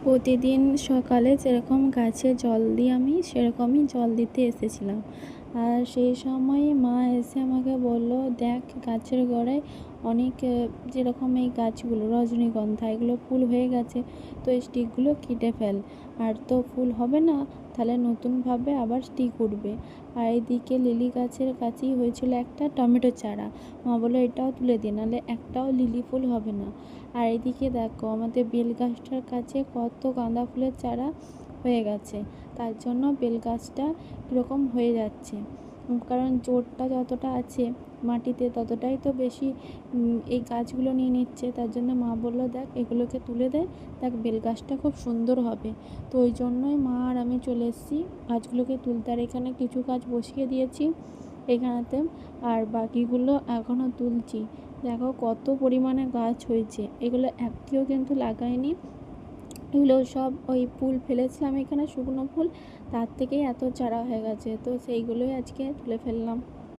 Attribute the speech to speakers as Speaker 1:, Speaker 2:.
Speaker 1: প্রতিদিন সকালে যেরকম গাছে জল দিই আমি, সেরকমই জল দিতে এসেছিলাম। আর সেই সময় মা এসে আমাকে বলল, দেখ গাছের গোড়ায় অনেক যেরকম এই গাছগুলো রজনীগন্ধা এগুলো ফুল হয়ে গেছে, তো এই স্টিকগুলো কেটে ফেল, আর তো ফুল হবে না, তাহলে নতুনভাবে আবার স্টিক উঠবে। আর এইদিকে লিলি গাছের কাছেই হয়েছিল একটা টমেটো চারা, মা বললো এটাও তুলে দিই, নাহলে একটাও লিলি ফুল হবে না। আর এইদিকে দেখো আমাদের বেল গাছটার কাছে কত গাঁদা ফুলের চারা হয়ে গেছে, তার জন্য বেল গাছটা কীরকম হয়ে যাচ্ছে, কারণ জোরটা যতটা আছে মাটিতে ততটাই তো বেশি এই গাছগুলো নিয়ে নিচ্ছে। তার জন্য মা বললো দেখ এগুলোকে তুলে দে, দেখ বেল গাছটা খুব সুন্দর হবে। তো ওই জন্যই মা আর আমি চলে এসেছি গাছগুলোকে তুলতে। আর এখানে কিছু গাছ বসিয়ে দিয়েছি এখানেতে, আর বাকিগুলো এখনও তুলছি। দেখো কত পরিমাণে গাছ হয়েছে, এগুলো একটিও কিন্তু লাগাইনি, এগুলো সব ওই ফুল ফেলেছিলাম এখানে শুকনো ফুল, তার থেকেই এত চারা হয়ে গেছে, তো সেইগুলোই আজকে তুলে ফেললাম।